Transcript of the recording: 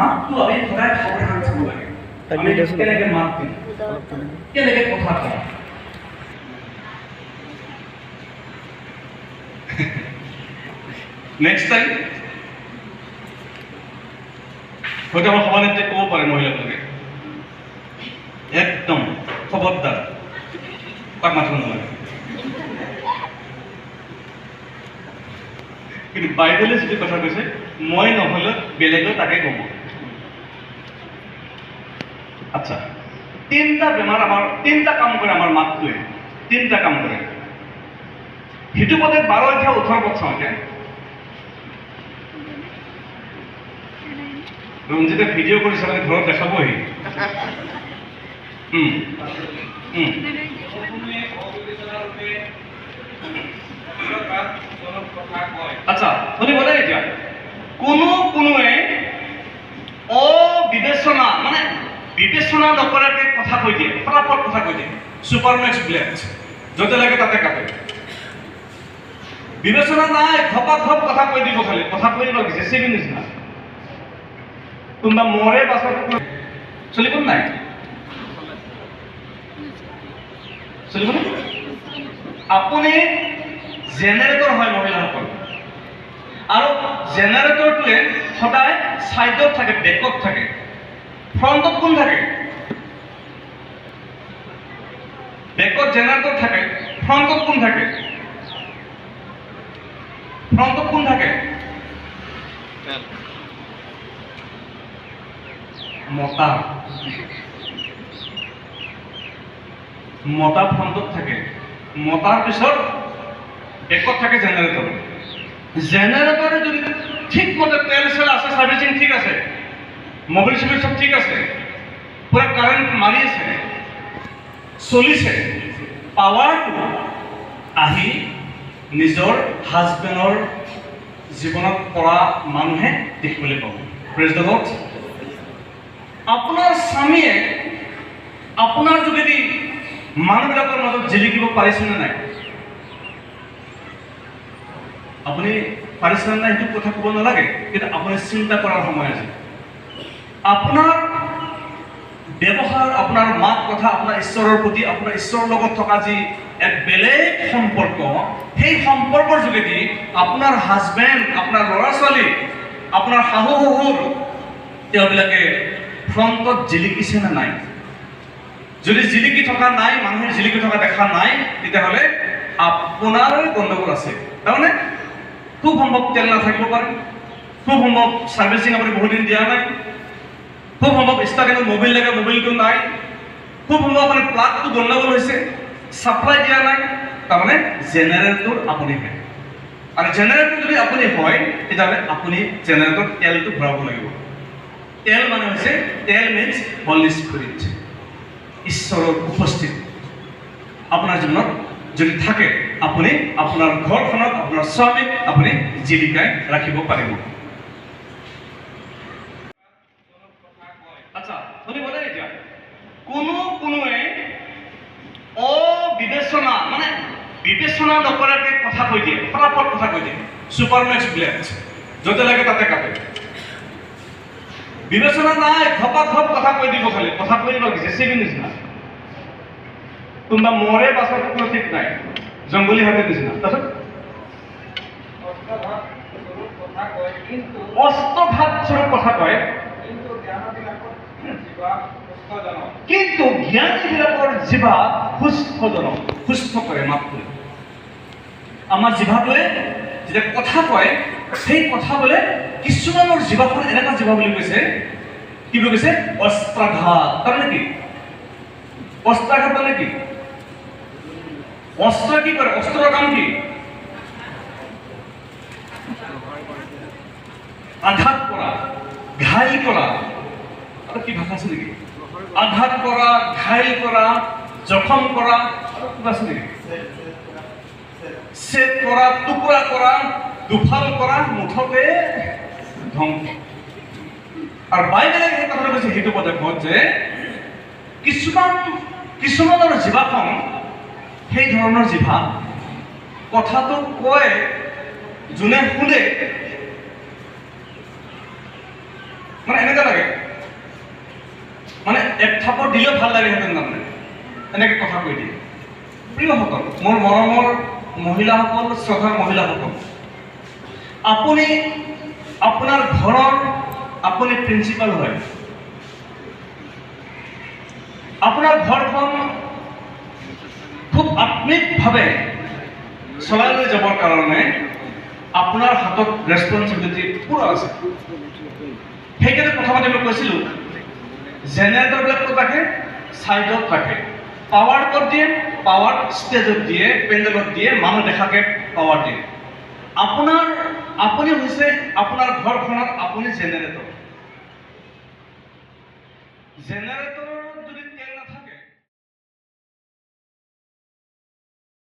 মাতটো আমি সদায় সাৱধান চাব লাগে। আমি কেনেকৈ মাত দিম, কেনেকৈ কথা কওঁ। নেক্সট টাইম হয়তো আমাৰ সভানেত্ৰীয়ে ক'ব পাৰে মহিলাবিলাকে একদম খবৰদাৰ তাক মাতিব নালাগে। কিন্তু বাইবেলে যিটো কথা কৈছে, মই নহ'লে বেলেগেও তাকে ক'ব। আচ্ছা, তিনিটা কাম কৰে আমাৰ মাতটোৱে, তিনিটা কাম কৰে। সেইটো পদে 12-18 পদ চাওঁ এতিয়া। ৰঞ্জিতে ভিডিঅ' কৰিছে মানে ঘৰত দেখাবহি। আচ্ছা, শুনিবনে এতিয়া? কোনোৱে অবিবেচনা মানে বিবেচনা নকৰাকৈ কথা কৈ দিয়ে, ফটাফট কথা কৈ দিয়ে। ছুপাৰমেক্স ব্লেড য'তে লাগে তাতে কাটে। বিবেচনা নাই, ঘপা-ঘপ কথা কৈ দিব, খালি কথা কৈ দিব জেচিবি নিচিনা। কোনোবা মৰে পাছত চলিব নাই? চলিবনে? আপুনি জেনেৰেটৰ হয় মহিলাসকল, আৰু জেনেৰেটৰটোৱে সদায় ছাইডত থাকে, বেকত থাকে। ফ্ৰণ্টত কোন থাকে? বেকত জেনেৰেটৰ থাকে, ফ্ৰণ্টত কোন থাকে? ফ্ৰণ্টত কোন থাকে? মতা ফ্ৰণ্টত থাকে, মতাৰ পিছত বেকত থাকে জেনেৰেটৰ। জেনেৰেটৰে যদি ঠিকমতে তেল চেল আছে, চাৰ্ভিচিং ঠিক আছে, মোবিল চবিল চব ঠিক আছে, পুৰা কাৰেণ্ট মাৰি আছে, চলিছে, পাৱাৰটো আহি নিজৰ হাজবেণ্ডৰ জীৱনত পৰা মানুহে দেখিবলৈ পাব। Praise the lord. আপোনাৰ স্বামীয়ে আপোনাৰ যোগেদি মানুহবিলাকৰ মাজত জিলিকিব পাৰিছেনে নাই? আপুনি পাৰিছেনে নাই সেইটো কথা ক'ব নালাগে, কিন্তু আপুনি চিন্তা কৰাৰ সময় আছে। আপোনাৰ ব্যৱহাৰ, আপোনাৰ মাত কথা, আপোনাৰ ঈশ্বৰৰ প্ৰতি, আপোনাৰ ঈশ্বৰৰ লগত থকা যি এক বেলেগ সম্পৰ্ক, সেই সম্পৰ্কৰ যোগেদি আপোনাৰ হাজবেণ্ড, আপোনাৰ ল'ৰা ছোৱালী, আপোনাৰ শাহু শহুৰ, তেওঁবিলাকে ফ্ৰণ্টত জিলিকিছে নে নাই? যদি জিলিকি থকা নাই, মানুহে জিলিকি থকা দেখা নাই, তেতিয়াহ'লে আপোনাৰ গণ্ডগোল আছে। তাৰমানে খুব সম্ভৱ তেল নাথাকিব পাৰে, খুব সম্ভৱ চাৰ্ভিচিং আপুনি বহুত দিন দিয়া নাই, খুব সম্ভৱ ষ্টাৰ্টিঙত মোবিল লাগে, মোবিলটো নাই, খুব সম্ভৱ মানে প্লাগটো গণ্ডগোল হৈছে, ছাপ্লাই দিয়া নাই। তাৰমানে জেনেৰেটৰ আপুনি হয়, আৰু জেনেৰেটৰ যদি আপুনি হয়, তেতিয়াহ'লে আপুনি জেনেৰেটৰ তেলটো ভৰাব লাগিব। তেল মানে হৈছে, তেল মিনছ হলি স্পিৰিট, ঈশ্বৰৰ উপস্থিতি আপোনাৰ জীৱনত যদি থাকে, আপুনি আপোনাৰ ঘৰখনত আপোনাৰ স্বামীক আপুনি জীৱিকাই ৰাখিব পাৰিব। আচ্ছা, শুনিবনে এতিয়া? কোনোৱে অবিবেচনা মানে বিবেচনা নকৰাকৈ কথা কৈ দিয়ে, ফটাফট কথা কৈ দিয়ে। ছুপাৰমেক্স ব্লেড য'তে লাগে তাতে কাটে। বিবেচনা নাই, ঘপা-ঘপ কথা কৈ দিব, খালি কথা কৈ দিব জেচিবি নিচিনা। কোনোবা মৰে পাছত কোনো ঠিক নাই, জংগলী হাতীৰ নিচিনা। তাৰপিছত অস্ত্ৰঘাত স্বৰূপ কথা কয়, কিন্তু জ্ঞানীবিলাকৰ জিভা সুস্থজনক, সুস্থ কৰে মাতটোৱে। আমাৰ জিভাটোৱে যেতিয়া কথা কয়, সেই কথা বোলে কিছুমানৰ জিভাখন এনেকুৱা জিভা বুলি কৈছে, কি বুলি কৈছে? অস্ত্ৰাঘাত। তাৰমানে কি? অস্ত্ৰাঘাত মানে কি? অস্ত্ৰ কি কৰে? অস্ত্ৰৰ কাম কি? আঘাত কৰা, ঘাইল কৰা। আৰু কি ভাষা আছে নেকি? আঘাত কৰা, ঘাইল কৰা, জখম কৰা, আৰু কিবা আছে নেকি? ছেদ কৰা, টুকুৰা কৰা, দুফাল কৰা, মুঠতে ধ্বংস। আৰু বাইবেলে সেই কথাটো কৈছে সেইটো পদক্ষেপত যে কিছুমানৰ জিভাখন সেই ধৰণৰ জিভা, কথাটো কয়, যোনে শুনে মানে এনেকুৱা লাগে মানে এক থাপৰ দিলেও ভাল লাগেহেঁতেন তাৰমানে এনেকৈ কথা কৈ দিয়ে। প্ৰিয়সকল, মোৰ মৰমৰ মহিলাসকল, শ্ৰদ্ধাৰ মহিলাসকল, আপুনি আপোনাৰ ঘৰৰ আপুনি প্ৰিন্সিপাল হয়। আপোনাৰ ঘৰখন খুব আত্মিকভাৱে চলাই লৈ যাবৰ কাৰণে আপোনাৰ হাতত ৰেছপনচিবিলিটি পূৰা আছে। সেইকাৰণে প্ৰথমতে মই কৈছিলোঁ জেনেৰেটৰবিলাক ক'ত ৰাখে? ছাইডত ৰাখে। পাৱাৰ ক'ত দিয়ে? পাৱাৰ ষ্টেজত দিয়ে, পেণ্ডেলত দিয়ে, মানুহ দেখাকে পাৱাৰ দিয়ে। আপুনি হৈছে আপোনাৰ ঘৰখনত আপুনি জেনেৰেটৰ। জেনেৰেটৰৰ যদি